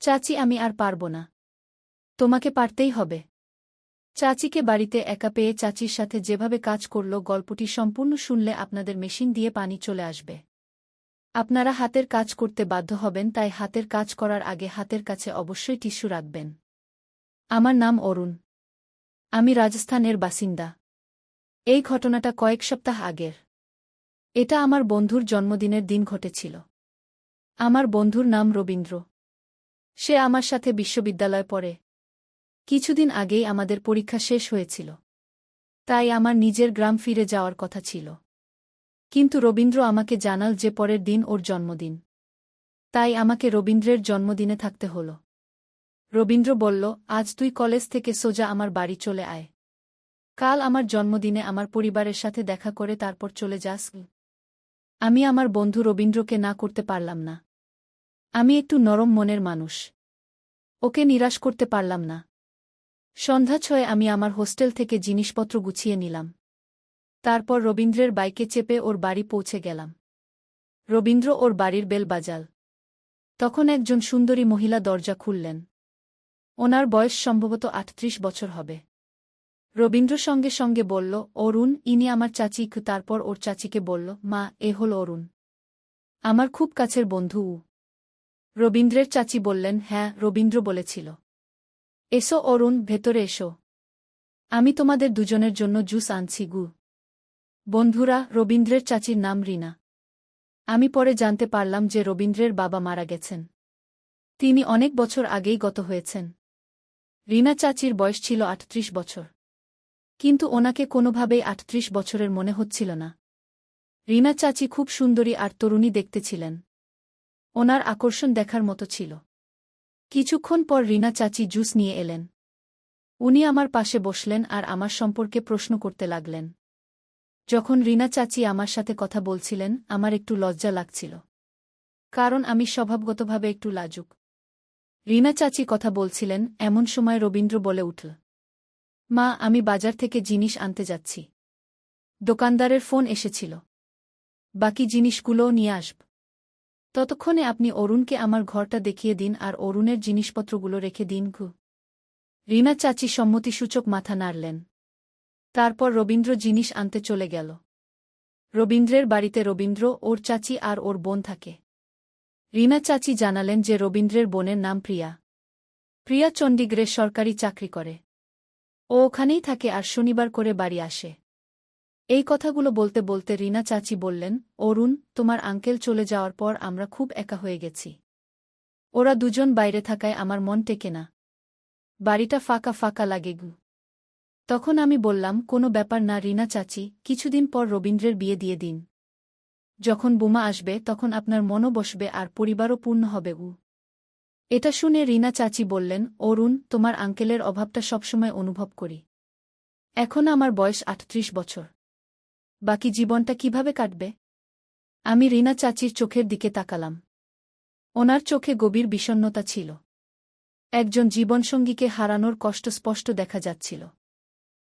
চাচি আমি আর পারব না। তোমাকে পারতেই হবে। চাচিকে বাড়িতে একা পেয়ে চাচির সাথে যেভাবে কাজ করল গল্পটি সম্পূর্ণ শুনলে আপনাদের মেশিন দিয়ে পানি চলে আসবে। আপনারা হাতের কাজ করতে বাধ্য হবেন, তাই হাতের কাজ করার আগে হাতের কাছে অবশ্যই টিস্যু রাখবেন। আমার নাম অরুণ। আমি রাজস্থানের বাসিন্দা। এই ঘটনাটা কয়েক সপ্তাহ আগের। এটা আমার বন্ধুর জন্মদিনের দিন ঘটেছিল। আমার বন্ধুর নাম রবীন্দ্র। সে আমার সাথে বিশ্ববিদ্যালয়ে পড়ে। কিছুদিন আগেই আমাদের পরীক্ষা শেষ হয়েছিল। তাই আমার নিজের গ্রাম ফিরে যাওয়ার কথা ছিল। কিন্তু রবীন্দ্র আমাকে জানাল যে পরের দিন ওর জন্মদিন। তাই আমাকে রবীন্দ্রের জন্মদিনে থাকতে হল। রবীন্দ্র বলল, আজ তুই কলেজ থেকে সোজা আমার বাড়ি চলে আয়। কাল আমার জন্মদিনে আমার পরিবারের সাথে দেখা করে তারপর চলে যাস। আমি আমার বন্ধু রবীন্দ্রকে না করতে পারলাম না। আমি একটু নরম মনের মানুষ। ওকে নিরাশ করতে পারলাম না। সন্ধ্যা ৬ আমি আমার হোস্টেল থেকে জিনিসপত্র গুছিয়ে নিলাম। তারপর রবীন্দ্রের বাইকে চেপে ওর বাড়ি পৌঁছে গেলাম। রবীন্দ্র ওর বাড়ির বেল বাজাল। তখন একজন সুন্দরী মহিলা দরজা খুললেন। ওনার বয়স সম্ভবত ৩৮ বছর হবে। রবীন্দ্র সঙ্গে সঙ্গে বলল, অরুণ, ইনি আমার চাচি। তারপর ওর চাচিকে বলল, মা, এ হল অরুণ, আমার খুব কাছের বন্ধু। রবীন্দ্রের চাচি বললেন, হ্যাঁ, রবীন্দ্র বলেছিল। এসো অরুণ, ভেতরে এসো। আমি তোমাদের দুজনের জন্য জুস আনছি গু। বন্ধুরা, রবীন্দ্রের চাচির নাম রিনা। আমি পরে জানতে পারলাম যে রবীন্দ্রের বাবা মারা গেছেন। তিনি অনেক বছর আগেই গত হয়েছেন। রিনা চাচির বয়স ছিল ৩৮ বছর। কিন্তু ওনাকে কোনোভাবেই ৩৮ বছরের মনে হচ্ছিল না। রিনা চাচি খুব সুন্দরী আর তরুণী দেখতে ছিলেন। ওনার আকর্ষণ দেখার মতো ছিল। কিছুক্ষণ পর রিনা চাচি জুস নিয়ে এলেন। উনি আমার পাশে বসলেন আর আমার সম্পর্কে প্রশ্ন করতে লাগলেন। যখন রিনা চাচি আমার সাথে কথা বলছিলেন আমার একটু লজ্জা লাগছিল। কারণ আমি স্বভাবগতভাবে একটু লাজুক। রিনা চাচি কথা বলছিলেন, এমন সময় রবীন্দ্র বলে উঠল, মা, আমি বাজার থেকে জিনিস আনতে যাচ্ছি। দোকানদারের ফোন এসেছিল। বাকি জিনিসগুলোও নিয়ে আসব। ততক্ষণে আপনি অরুণকে আমার ঘরটা দেখিয়ে দিন আর অরুণের জিনিসপত্রগুলো রেখে দিন গু। রিনা চাচি সম্মতিসূচক মাথা নাড়লেন। তারপর রবীন্দ্র জিনিস আনতে চলে গেল। রবীন্দ্রের বাড়িতে রবীন্দ্র, ওর চাচি আর ওর বোন থাকে। রিনা চাচি জানালেন যে রবীন্দ্রের বোনের নাম প্রিয়া। প্রিয়া চণ্ডীগড়ে সরকারি চাকরি করে। ও ওখানেই থাকে আর শনিবার করে বাড়ি আসে। এই কথাগুলো বলতে বলতে রিনা চাচি বললেন, অরুণ, তোমার আঙ্কেল চলে যাওয়ার পর আমরা খুব একা হয়ে গেছি। ওরা দুজন বাইরে থাকায় আমার মন টেকে না। বাড়িটা ফাঁকা ফাঁকা লাগে গু। তখন আমি বললাম, কোনো ব্যাপার না রিনা চাচি, কিছুদিন পর রবীন্দ্রের বিয়ে দিয়ে দিন। যখন বোমা আসবে তখন আপনার মনও বসবে আর পরিবারও পূর্ণ হবে গু। এটা শুনে রিনা চাচি বললেন, অরুণ, তোমার আঙ্কেলের অভাবটা সবসময় অনুভব করি। এখন আমার বয়স ৩৮ বছর। বাকি জীবনটা কিভাবে কাটবে? আমি রিনা চাচির চোখের দিকে তাকালাম। ওনার চোখে গভীর বিষণ্ণতা ছিল। একজন জীবনসঙ্গীকে হারানোর কষ্ট স্পষ্ট দেখা যাচ্ছিল।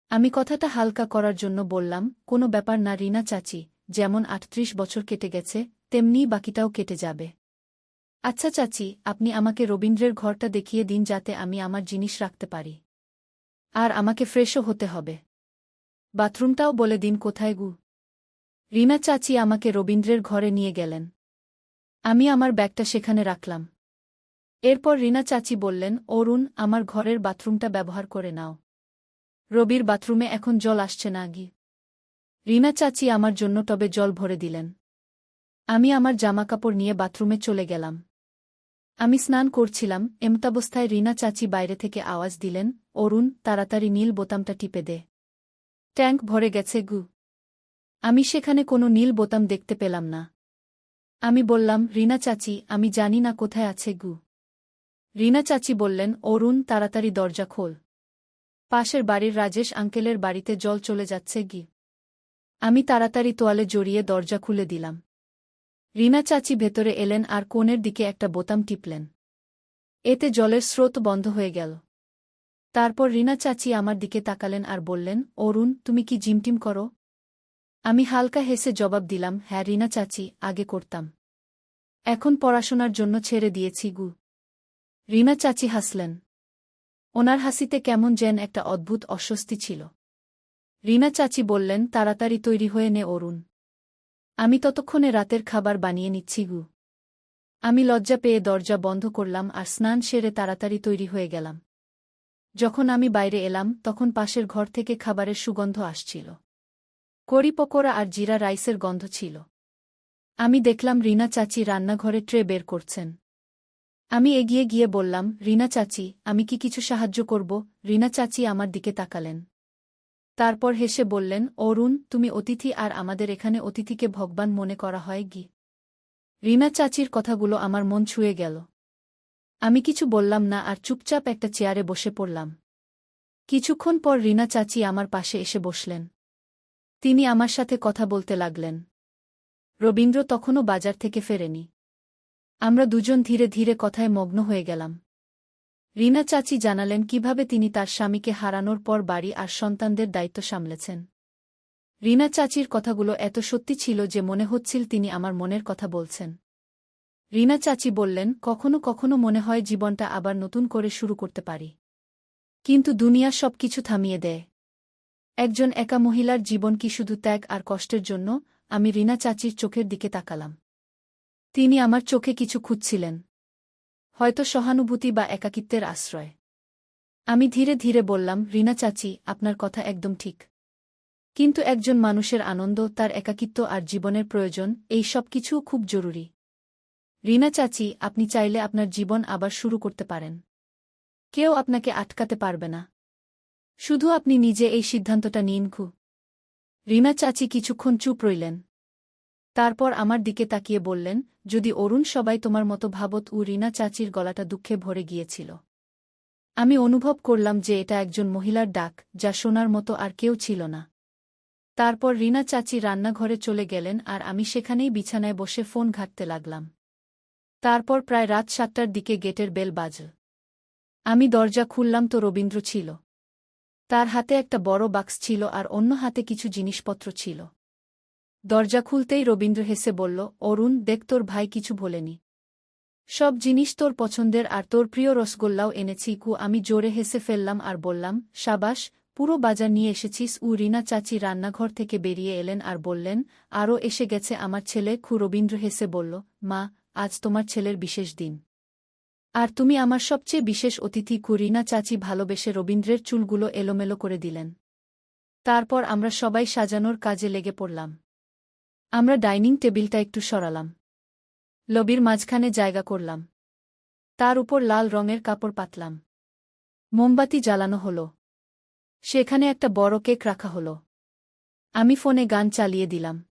আমি কথাটা হালকা করার জন্য বললাম, কোনো ব্যাপার না রিনা চাচি, যেমন ৩৮ বছর কেটে গেছে তেমনিই বাকিটাও কেটে যাবে। আচ্ছা চাচি, আপনি আমাকে রবীন্দ্রের ঘরটা দেখিয়ে দিন যাতে আমি আমার জিনিস রাখতে পারি। আর আমাকে ফ্রেশও হতে হবে। বাথরুমটাও বলে দিন কোথায় গু। রিনা চাচি আমাকে রবীন্দ্রের ঘরে নিয়ে গেলেন। আমি আমার ব্যাগটা সেখানে রাখলাম। এরপর রিনা চাচি বললেন, অরুণ, আমার ঘরের বাথরুমটা ব্যবহার করে নাও। রবির বাথরুমে এখন জল আসছে না গি। রিনা চাচি আমার জন্য টবে জল ভরে দিলেন। আমি আমার জামাকাপড় নিয়ে বাথরুমে চলে গেলাম। আমি স্নান করছিলাম, এমতাবস্থায় রিনা চাচি বাইরে থেকে আওয়াজ দিলেন, অরুণ, তাড়াতাড়ি নীল বোতামটা টিপে দে। ট্যাঙ্ক ভরে গেছে গু। আমি সেখানে কোনো নীল বোতাম দেখতে পেলাম না। আমি বললাম, রিনা চাচি, আমি জানি না কোথায় আছে গু। রিনা চাচি বললেন, অরুণ, তাড়াতাড়ি দরজা খোল। পাশের বাড়ির রাজেশ আঙ্কেলের বাড়িতে জল চলে যাচ্ছে গি। আমি তাড়াতাড়ি তোয়ালে জড়িয়ে দরজা খুলে দিলাম। রিনা চাচি ভেতরে এলেন আর কোণের দিকে একটা বোতাম টিপলেন। এতে জলের স্রোত বন্ধ হয়ে গেল। তারপর রিনা চাচি আমার দিকে তাকালেন আর বললেন, অরুণ, তুমি কি জিমটিম করো? আমি হালকা হেসে জবাব দিলাম, হ্যাঁ রিনা চাচি, আগে করতাম। এখন পড়াশোনার জন্য ছেড়ে দিয়েছি গু। রিনা চাচি হাসলেন। ওনার হাসিতে কেমন যেন একটা অদ্ভুত অস্বস্তি ছিল। রিনা চাচি বললেন, তাড়াতাড়ি তৈরি হয়ে নে অরুণ। আমি ততক্ষণে রাতের খাবার বানিয়ে নিচ্ছি গু। আমি লজ্জা পেয়ে দরজা বন্ধ করলাম আর স্নান সেরে তাড়াতাড়ি তৈরি হয়ে গেলাম। যখন আমি বাইরে এলাম তখন পাশের ঘর থেকে খাবারের সুগন্ধ আসছিল। কড়ি পকোড়া আর জিরা রাইসের গন্ধ ছিল। আমি দেখলাম রিনা চাচি রান্নাঘরে ট্রে বের করছেন। আমি এগিয়ে গিয়ে বললাম, রিনা চাচি, আমি কি কিছু সাহায্য করব? রিনা চাচি আমার দিকে তাকালেন। তারপর হেসে বললেন, অরুণ, তুমি অতিথি আর আমাদের এখানে অতিথিকে ভগবান মনে করা হয় কি? রিনা চাচির কথাগুলো আমার মন ছুঁয়ে গেল। আমি কিছু বললাম না আর চুপচাপ একটা চেয়ারে বসে পড়লাম। কিছুক্ষণ পর রিনা চাচি আমার পাশে এসে বসলেন। তিনি আমার সাথে কথা বলতে লাগলেন। রবীন্দ্র তখনও বাজার থেকে ফেরেনি। আমরা দুজন ধীরে ধীরে কথায় মগ্ন হয়ে গেলাম। রিনা চাচি জানালেন কিভাবে তিনি তার স্বামীকে হারানোর পর বাড়ি আর সন্তানদের দায়িত্ব সামলেছেন। রিনা চাচির কথাগুলো এত সত্যি ছিল যে মনে হচ্ছিল তিনি আমার মনের কথা বলছেন। রিনা চাচি বললেন, কখনো কখনো মনে হয় জীবনটা আবার নতুন করে শুরু করতে পারি। কিন্তু দুনিয়া সবকিছু থামিয়ে দেয়। একজন একা মহিলার জীবন কি শুধু ত্যাগ আর কষ্টের জন্য? আমি রিনা চাচির চোখের দিকে তাকালাম। তিনি আমার চোখে কিছু খুঁজছিলেন। হয়তো সহানুভূতি বা একাকিত্বের আশ্রয়। আমি ধীরে ধীরে বললাম, রিনা চাচি, আপনার কথা একদম ঠিক। কিন্তু একজন মানুষের আনন্দ, তার একাকিত্ব আর জীবনের প্রয়োজন, এই সব কিছুও খুব জরুরি। রিনা চাচি, আপনি চাইলে আপনার জীবন আবার শুরু করতে পারেন। কেউ আপনাকে আটকাতে পারবে না। শুধু আপনি নিজে এই সিদ্ধান্তটা নিন। রিনা চাচি কিছুক্ষণ চুপ রইলেন। তারপর আমার দিকে তাকিয়ে বললেন, যদি অরুণ সবাই তোমার মতো ভাবত। রিনা চাচির গলাটা দুঃখে ভরে গিয়েছিল। আমি অনুভব করলাম যে এটা একজন মহিলার ডাক, যা শোনার মতো আর কেউ ছিল না। তারপর রিনা চাচি রান্নাঘরে চলে গেলেন আর আমি সেখানেই বিছানায় বসে ফোন ঘাঁটতে লাগলাম। তারপর প্রায় রাত 7টার দিকে গেটের বেল বাজল। আমি দরজা খুললাম তো রবীন্দ্র ছিল। তার হাতে একটা বড় বাক্স ছিল আর অন্য হাতে কিছু জিনিসপত্র ছিল। দরজা খুলতেই রবীন্দ্র হেসে বলল, অরুণ, দেখ, তোর ভাই কিছু বলেনি। সব জিনিস তোর পছন্দের আর তোর প্রিয় রসগোল্লাও এনেছি। আমি জোরে হেসে ফেললাম আর বললাম, সাবাস, পুরো বাজার নিয়ে এসেছিস। রিনা চাচি রান্নাঘর থেকে বেরিয়ে এলেন আর বললেন, আরও এসে গেছে আমার ছেলে। রবীন্দ্র হেসে বলল, মা, আজ তোমার ছেলের বিশেষ দিন। আর তুমি আমার সবচেয়ে বিশেষ অতিথি। রিনা চাচি ভালোবেসে রবীন্দ্রের চুলগুলো এলোমেলো করে দিলেন। তারপর আমরা সবাই সাজানোর কাজে লেগে পড়লাম। আমরা ডাইনিং টেবিলটা একটু সরালাম। লবির মাঝখানে জায়গা করলাম। তার উপর লাল রঙের কাপড় পাতলাম। মোমবাতি জ্বালানো হলো। সেখানে একটা বড় কেক রাখা হলো। আমি ফোনে গান চালিয়ে দিলাম।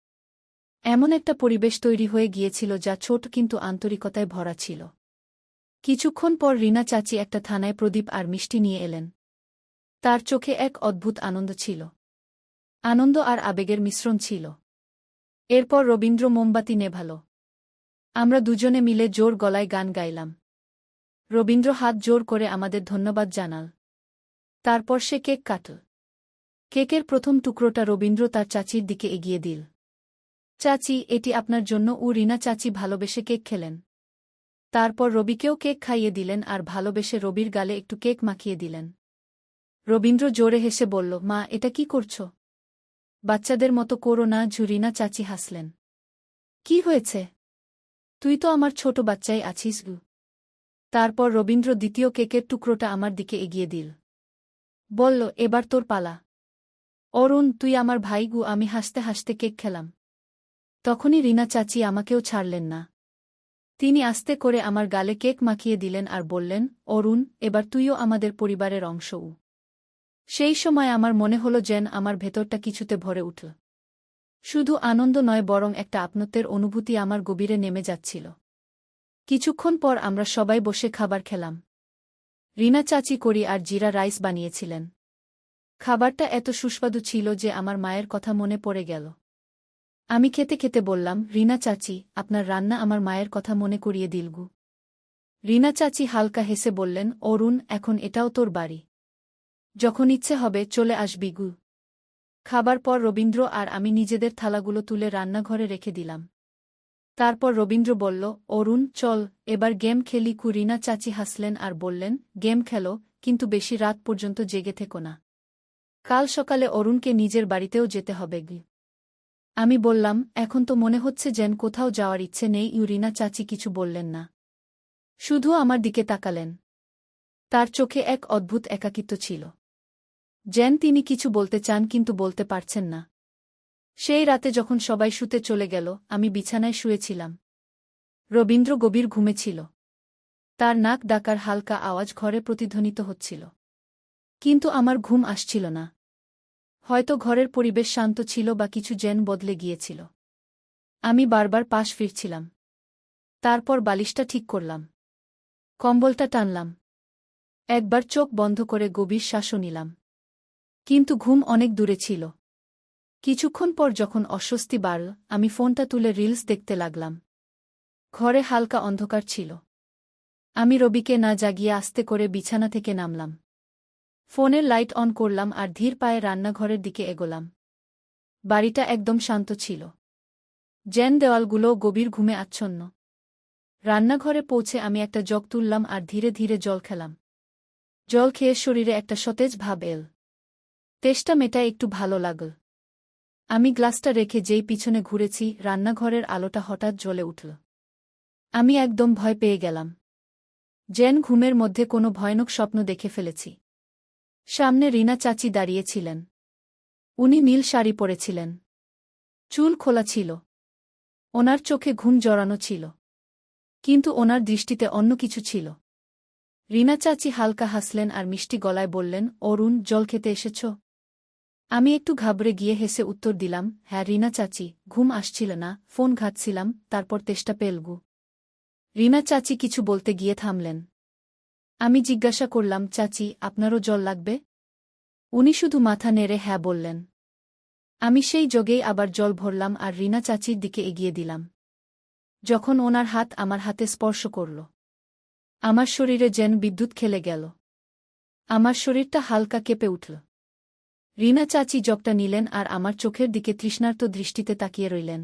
এমন একটা পরিবেশ তৈরি হয়ে গিয়েছিল যা ছোট কিন্তু আন্তরিকতায় ভরা ছিল। কিছুক্ষণ পর রিনা চাচি একটা থানায় প্রদীপ আর মিষ্টি নিয়ে এলেন। তার চোখে এক অদ্ভুত আনন্দ ছিল। আনন্দ আর আবেগের মিশ্রণ ছিল। এরপর রবীন্দ্র মোমবাতি নেভাল। আমরা দুজনে মিলে জোর গলায় গান গাইলাম। রবীন্দ্র হাত জোর করে আমাদের ধন্যবাদ জানাল। তারপর সে কেক কাটল। কেকের প্রথম টুকরোটা রবীন্দ্র তার চাচির দিকে এগিয়ে দিল। চাচি, এটি আপনার জন্য। রিনা চাচি ভালোবেসে কেক খেলেন। তারপর রবিকেও কেক খাইয়ে দিলেন আর ভালোবেসে রবির গালে একটু কেক মাখিয়ে দিলেন। রবীন্দ্র জোরে হেসে বলল, মা, এটা কি করছ? বাচ্চাদের মতো করো না। রিনা চাচি হাসলেন। কি হয়েছে? তুই তো আমার ছোট বাচ্চাই আছিস। তারপর রবীন্দ্র দ্বিতীয় কেকের টুকরোটা আমার দিকে এগিয়ে দিল। বলল, এবার তোর পালা। অরুণ, তুই আমার ভাই। আমি হাসতে হাসতে কেক খেলাম। তখনই রিনা চাচি আমাকেও ছাড়লেন না। তিনি আস্তে করে আমার গালে কেক মাখিয়ে দিলেন আর বললেন, অরুণ, এবার তুইও আমাদের পরিবারের অংশ। সেই সময় আমার মনে হলো যেন আমার ভেতরটা কিছুতে ভরে উঠল। শুধু আনন্দ নয়, বরং একটা আপনত্বের অনুভূতি আমার গভীরে নেমে যাচ্ছিল। কিছুক্ষণ পর আমরা সবাই বসে খাবার খেলাম। রিনা চাচি কড়ি আর জিরা রাইস বানিয়েছিলেন। খাবারটা এত সুস্বাদু ছিল যে আমার মায়ের কথা মনে পড়ে গেল। আমি খেতে খেতে বললাম, রিনা চাচি, আপনার রান্না আমার মায়ের কথা মনে করিয়ে দিল। রিনা চাচি হালকা হেসে বললেন, অরুণ, এখন এটাও তোর বাড়ি। যখন ইচ্ছে হবে চলে আসবি। খাবার পর রবীন্দ্র আর আমি নিজেদের থালাগুলো তুলে রান্নাঘরে রেখে দিলাম। তারপর রবীন্দ্র বলল, অরুণ চল এবার গেম খেলি। রিনা চাচি হাসলেন আর বললেন, গেম খেলো, কিন্তু বেশি রাত পর্যন্ত জেগে থেকো না। কাল সকালে অরুণকে নিজের বাড়িতেও যেতে হবে। আমি বললাম, এখন তো মনে হচ্ছে যেন কোথাও যাওয়ার ইচ্ছে নেই। রিনা চাচি কিছু বললেন না, শুধু আমার দিকে তাকালেন। তার চোখে এক অদ্ভুত একাকিত্ব ছিল, যেন তিনি কিছু বলতে চান কিন্তু বলতে পারছেন না। সেই রাতে যখন সবাই শুতে চলে গেল, আমি বিছানায় শুয়েছিলাম। রবীন্দ্র গভীর ঘুমেছিল। তার নাক ডাকার হালকা আওয়াজ ঘরে প্রতিধ্বনিত হচ্ছিল। কিন্তু আমার ঘুম আসছিল না। হয়তো ঘরের পরিবেশ শান্ত ছিল বা কিছু যেন বদলে গিয়েছিল। আমি বারবার পাশ ফিরছিলাম। তারপর বালিশটা ঠিক করলাম, কম্বলটা টানলাম, একবার চোখ বন্ধ করে গভীর শ্বাসও নিলাম। কিন্তু ঘুম অনেক দূরে ছিল। কিছুক্ষণ পর যখন অস্বস্তি বাড়ল, আমি ফোনটা তুলে রিলস দেখতে লাগলাম। ঘরে হালকা অন্ধকার ছিল। আমি রবিকে না জাগিয়ে আস্তে করে বিছানা থেকে নামলাম। ফোনের লাইট অন করলাম আর ধীর পায়ে রান্নাঘরের দিকে এগোলাম। বাড়িটা একদম শান্ত ছিল, যেন দেওয়ালগুলো গভীর ঘুমে আচ্ছন্ন। রান্নাঘরে পৌঁছে আমি একটা জগ তুললাম আর ধীরে ধীরে জল খেলাম। জল খেয়ে শরীরে একটা সতেজ ভাব এল। তেষ্টা মেটায় একটু ভালো লাগল। আমি গ্লাসটা রেখে যেই পিছনে ঘুরেছি, রান্নাঘরের আলোটা হঠাৎ জ্বলে উঠল। আমি একদম ভয় পেয়ে গেলাম, যেন ঘুমের মধ্যে কোনো ভয়ানক স্বপ্ন দেখে ফেলেছি। সামনে রিনা চাচি দাঁড়িয়েছিলেন। উনি নীল শাড়ি পরেছিলেন, চুল খোলা ছিল, ওনার চোখে ঘুম জড়ানো ছিল, কিন্তু ওনার দৃষ্টিতে অন্য কিছু ছিল। রিনা চাচি হালকা হাসলেন আর মিষ্টি গলায় বললেন, অরুণ জল খেতে এসেছ? আমি একটু ঘাবড়ে গিয়ে হেসে উত্তর দিলাম, হ্যাঁ রিনা চাচি, ঘুম আসছিল না, ফোন ঘাঁটছিলাম, তারপর তেষ্টা পেলগু। রিনা চাচি কিছু বলতে গিয়ে থামলেন। আমি জিজ্ঞাসা করলাম, চাচি আপনারও জল লাগবে? উনি শুধু মাথা নেড়ে হ্যাঁ বললেন। আমি সেই জগেই আবার জল ভরলাম আর রিনা চাচির দিকে এগিয়ে দিলাম। যখন ওনার হাত আমার হাতে স্পর্শ করল, আমার শরীরে যেন বিদ্যুৎ খেলে গেল। আমার শরীরটা হালকা কেঁপে উঠল। রিনা চাচি জগটা নিলেন আর আমার চোখের দিকে তৃষ্ণার্ত দৃষ্টিতে তাকিয়ে রইলেন।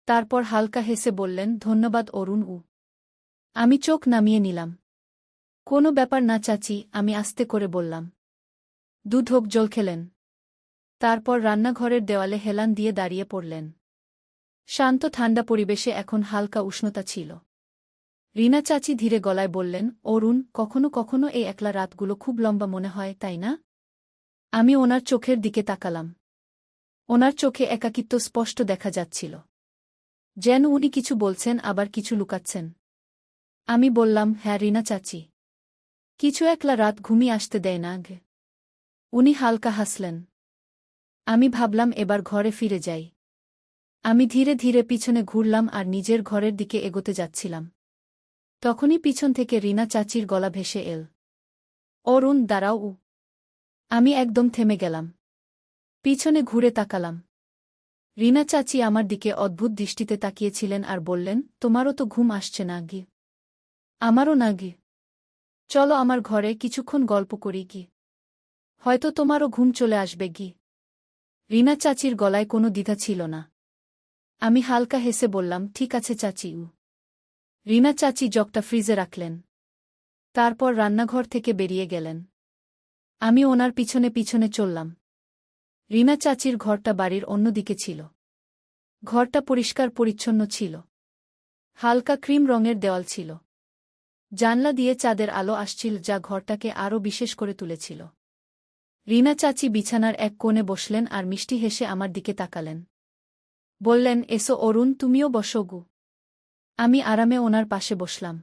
তারপর হালকা হেসে বললেন, ধন্যবাদ অরুণ। আমি চোখ নামিয়ে নিলাম। কোনো ব্যাপার না চাচি, আমি আস্তে করে বললাম। ঢোক জল খেলেন। তারপর রান্নাঘরের দেওয়ালে হেলান দিয়ে দাঁড়িয়ে পড়লেন। শান্ত ঠান্ডা পরিবেশে এখন হালকা উষ্ণতা ছিল। রিনা চাচি ধীরে গলায় বললেন, অরুণ কখনো কখনো এই একলা রাতগুলো খুব লম্বা মনে হয়, তাই না? আমি ওনার চোখের দিকে তাকালাম। ওনার চোখে একাকিত্ব স্পষ্ট দেখা যাচ্ছিল, যেন উনি কিছু বলছেন আবার কিছু লুকাচ্ছেন। আমি বললাম, হ্যাঁ রিনা চাচি, কিছু একলা রাত ঘুমিয়ে আসতে দেয় না গে। উনি হালকা হাসলেন। আমি ভাবলাম এবার ঘরে ফিরে যাই। আমি ধীরে ধীরে পিছনে ঘুরলাম আর নিজের ঘরের দিকে এগোতে যাচ্ছিলাম। তখনই পিছন থেকে রিনা চাচির গলা ভেসে এল, অরুণ দাঁড়াও। আমি একদম থেমে গেলাম। পিছনে ঘুরে তাকালাম। রিনা চাচি আমার দিকে অদ্ভুত দৃষ্টিতে তাকিয়েছিলেন আর বললেন, তোমারও তো ঘুম আসছে না গি? আমারও না গি। চলো আমার ঘরে কিছুক্ষণ গল্প করি গি, হয়তো তোমারও ঘুম চলে আসবে গি। রিনা চাচির গলায় কোনো দ্বিধা ছিল না। আমি হালকা হেসে বললাম, ঠিক আছে চাচি। রিনা চাচি জগটা ফ্রিজে রাখলেন। তারপর রান্নাঘর থেকে বেরিয়ে গেলেন। আমি ওনার পিছনে পিছনে চললাম। রিনা চাচির ঘরটা বাড়ির অন্যদিকে ছিল। ঘরটা পরিষ্কার পরিচ্ছন্ন ছিল। হালকা ক্রিম রঙের দেওয়াল ছিল। জানলা দিয়ে চাঁদের আলো আসছিল, যা ঘরটাকে আরও বিশেষ করে তুলেছিল। রিনা চাচি বিছানার এক কোণে বসলেন আর মিষ্টি হেসে আমার দিকে তাকালেন। বললেন, এসো অরুণ, তুমিও বসো গু। আমি আরামে ওনার পাশে বসলাম।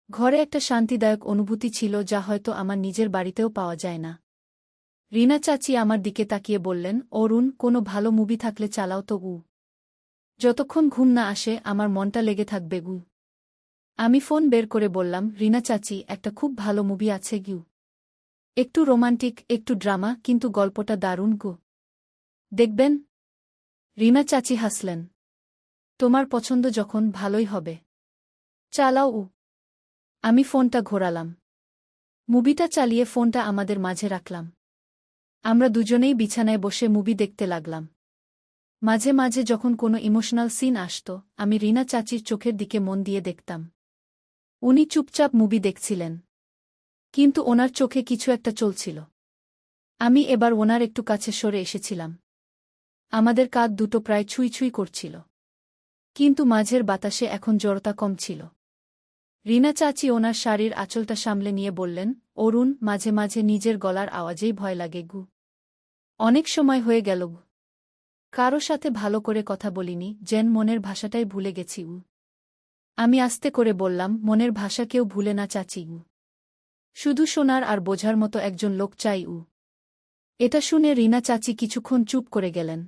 ঘরে একটা শান্তিদায়ক অনুভূতি ছিল, যা হয়তো আমার নিজের বাড়িতেও পাওয়া যায় না। রিনা চাচি আমার দিকে তাকিয়ে বললেন, অরুণ কোনো ভালো মুভি থাকলে চালাও তো গু। যতক্ষণ ঘুম না আসে আমার মনটা লেগে থাকবে গু। আমি ফোন বের করে বললাম, রিনা চাচি একটা খুব ভালো মুভি আছে গু। একটু রোমান্টিক, একটু ড্রামা, কিন্তু গল্পটা দারুণ গু। দেখবেন? রিনা চাচি হাসলেন। তোমার পছন্দ যখন, ভালোই হবে। চালাও। আমি ফোনটা ঘোরালাম। মুভিটা চালিয়ে ফোনটা আমাদের মাঝে রাখলাম। আমরা দুজনেই বিছানায় বসে মুভি দেখতে লাগলাম। মাঝে মাঝে যখন কোনো ইমোশনাল সিন আসত, আমি রিনা চাচির চোখের দিকে মন দিয়ে দেখতাম। উনি চুপচাপ মুভি দেখছিলেন, কিন্তু ওনার চোখে কিছু একটা চলছিল। আমি এবার ওনার একটু কাছে সরে এসেছিলাম। আমাদের কাঁধ দুটো প্রায় ছুঁই ছুঁই করছিল, কিন্তু মাঝের বাতাসে এখন জড়তা কম ছিল। রিনা চাচি ওনার শাড়ির আঁচলটা সামলে নিয়ে বললেন, অরুণ, মাঝে মাঝে নিজের গলার আওয়াজেই ভয় লাগে গু। অনেক সময় হয়ে গেল গু, কারো সাথে ভালো করে কথা বলিনি, যেন মনের ভাষাটাই ভুলে গেছি উ। আমি আস্তে করে বললাম, মনের ভাষা কেউ ভুলে না চাচি উ, শুধু শোনার আর বোঝার মতো একজন লোক চাই উ। এটা শুনে রিনা চাচি কিছুক্ষণ চুপ করে গেলেন।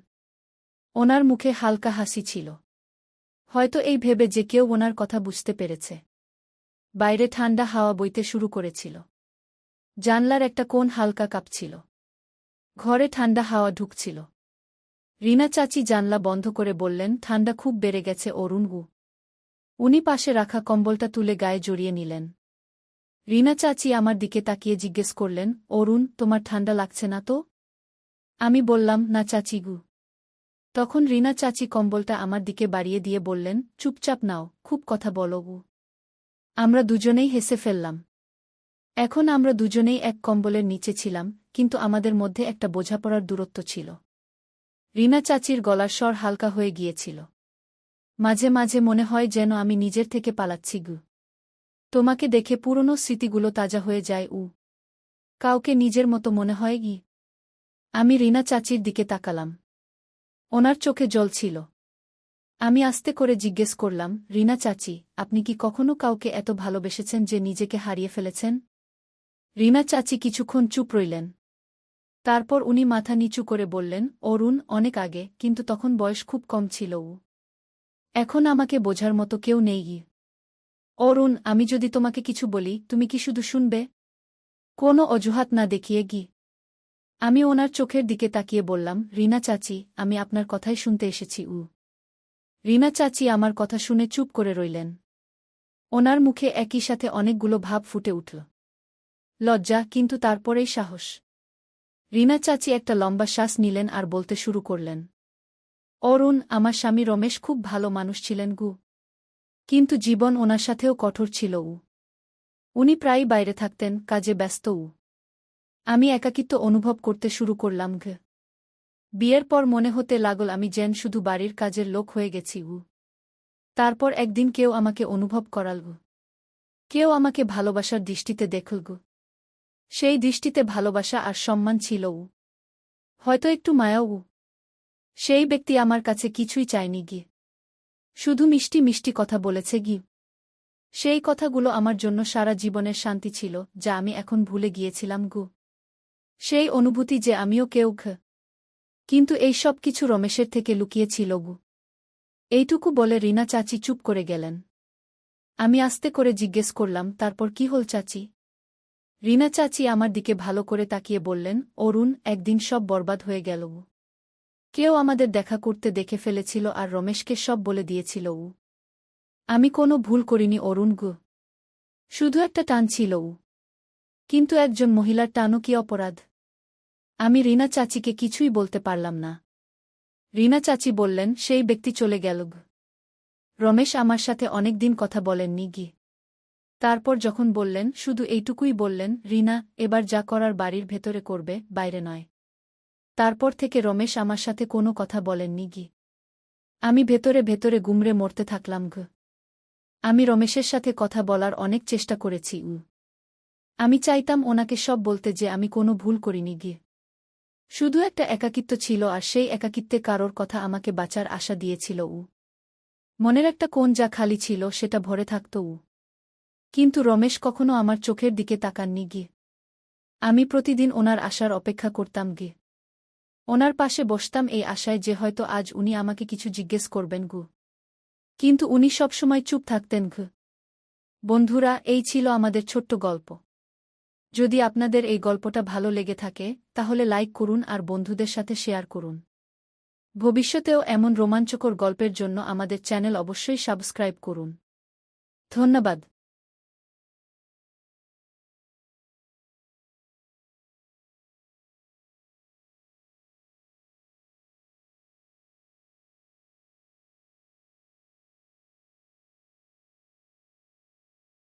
ওনার মুখে হালকা হাসি ছিল, হয়তো এই ভেবে যে কেউ ওনার কথা বুঝতে পেরেছে। বাইরে ঠান্ডা হাওয়া বইতে শুরু করেছিল। জানলার একটা কোণ হালকা কাঁপছিল। ঘরে ঠান্ডা হাওয়া ঢুকছিল। রিনা চাচি জানলা বন্ধ করে বললেন, ঠান্ডা খুব বেড়ে গেছে অরুণ গু। উনি পাশে রাখা কম্বলটা তুলে গায়ে জড়িয়ে নিলেন। রিনা চাচি আমার দিকে তাকিয়ে জিজ্ঞেস করলেন, অরুণ, তোমার ঠান্ডা লাগছে না তো? আমি বললাম, না চাচি গু। তখন রিনা চাচি কম্বলটা আমার দিকে বাড়িয়ে দিয়ে বললেন, চুপচাপ নাও, খুব কথা বলো গু। আমরা দুজনেই হেসে ফেললাম। এখন আমরা দুজনেই এক কম্বলের নিচে ছিলাম, কিন্তু আমাদের মধ্যে একটা বোঝাপড়ার দূরত্ব ছিল। রিনা চাচির গলার স্বর হালকা হয়ে গিয়েছিল। মাঝে মাঝে মনে হয় যেন আমি নিজের থেকে পালাচ্ছি গু। তোমাকে দেখে পুরনো স্মৃতিগুলো তাজা হয়ে যায় উ। কাউকে নিজের মতো মনে হয় গি। আমি রিনা চাচির দিকে তাকালাম। ওনার চোখে জল ছিল। আমি আস্তে করে জিজ্ঞেস করলাম, রিনা চাচি, আপনি কি কখনো কাউকে এত ভালোবেসেছেন যে নিজেকে হারিয়ে ফেলেছেন? রিনা চাচি কিছুক্ষণ চুপ রইলেন। তারপর উনি মাথা নিচু করে বললেন, অরুণ, অনেক আগে, কিন্তু তখন বয়স খুব কম ছিল উ। এখন আমাকে বোঝার মতো কেউ নেই গি। অরুণ, আমি যদি তোমাকে কিছু বলি, তুমি কি শুধু শুনবে? কোনো অজুহাত না দেখিয়ে গি। আমি ওনার চোখের দিকে তাকিয়ে বললাম, রিনা চাচি, আমি আপনার কথাই শুনতে এসেছি উ। রিনা চাচি আমার কথা শুনে চুপ করে রইলেন। ওনার মুখে একই সাথে অনেকগুলো ভাব ফুটে উঠল। লজ্জা, কিন্তু তারপরেই সাহস। রিনা চাচি একটা লম্বা শ্বাস নিলেন আর বলতে শুরু করলেন, অরুণ, আমার স্বামী রমেশ খুব ভালো মানুষ ছিলেন গু। কিন্তু জীবন ওনার সাথেও কঠোর ছিল উ। উনি প্রায়ই বাইরে থাকতেন, কাজে ব্যস্ত উ। আমি একাকিত্ব অনুভব করতে শুরু করলাম ঘ। বিয়ের পর মনে হতে লাগল আমি যেন শুধু বাড়ির কাজের লোক হয়ে গেছি উ। তারপর একদিন কেউ আমাকে অনুভব করাল গু। কেউ আমাকে ভালোবাসার দৃষ্টিতে দেখল গু। সেই দৃষ্টিতে ভালোবাসা আর সম্মান ছিল উ। হয়তো একটু মায়াও উ। সেই ব্যক্তি আমার কাছে কিছুই চায়নি গি। শুধু মিষ্টি মিষ্টি কথা বলেছে গি। সেই কথাগুলো আমার জন্য সারা জীবনের শান্তি ছিল, যা আমি এখন ভুলে গিয়েছিলাম গু। সেই অনুভূতি যে আমিও কেউ ঘ। কিন্তু এই সব কিছু রমেশের থেকে লুকিয়েছিল গু। এইটুকু বলে রিনা চাচি চুপ করে গেলেন। আমি আস্তে করে জিজ্ঞেস করলাম, তারপর কি হল চাচি? রিনা চাচি আমার দিকে ভালো করে তাকিয়ে বললেন, অরুণ, একদিন সব বরবাদ হয়ে গেল উ। কেউ আমাদের দেখা করতে দেখে ফেলেছিল আর রমেশকে সব বলে দিয়েছিল উ। আমি কোনো ভুল করিনি অরুণ গু। শুধু একটা টান ছিল উ। কিন্তু একজন মহিলার টানও কি অপরাধ? আমি রিনা চাচিকে কিছুই বলতে পারলাম না। রিনা চাচি বললেন, সেই ব্যক্তি চলে গেল গু। রমেশ আমার সাথে অনেক দিন কথা বলেননি গি। তারপর যখন বললেন, শুধু এইটুকুই বললেন, রিনা, এবার যা করার বাড়ির ভেতরে করবে, বাইরে নয়। তারপর থেকে রমেশ আমার সাথে কোনো কথা বলেননি গি। আমি ভেতরে ভেতরে গুমরে মরতে থাকলাম ঘ। আমি রমেশের সাথে কথা বলার অনেক চেষ্টা করেছি উ। আমি চাইতাম ওনাকে সব বলতে যে আমি কোনো ভুল করিনি গি। শুধু একটা একাকিত্ব ছিল আর সেই একাকিত্বে কারোর কথা আমাকে বাঁচার আশা দিয়েছিল উ। মনের একটা কোণ যা খালি ছিল সেটা ভরে থাকত উ। কিন্তু রমেশ কখনো আমার চোখের দিকে তাকাননি গি। আমি প্রতিদিন ওনার আসার অপেক্ষা করতাম গি। ওনার পাশে বসতাম এই আশায় যে হয়তো আজ উনি আমাকে কিছু জিজ্ঞেস করবেন গু। কিন্তু উনি সবসময় চুপ থাকতেন ঘ। বন্ধুরা, এই ছিল আমাদের ছোট্ট গল্প। যদি আপনাদের এই গল্পটা ভালো লেগে থাকে, তাহলে লাইক করুন আর বন্ধুদের সাথে শেয়ার করুন। ভবিষ্যতেও এমন রোমাঞ্চকর গল্পের জন্য আমাদের চ্যানেল অবশ্যই সাবস্ক্রাইব করুন। ধন্যবাদ।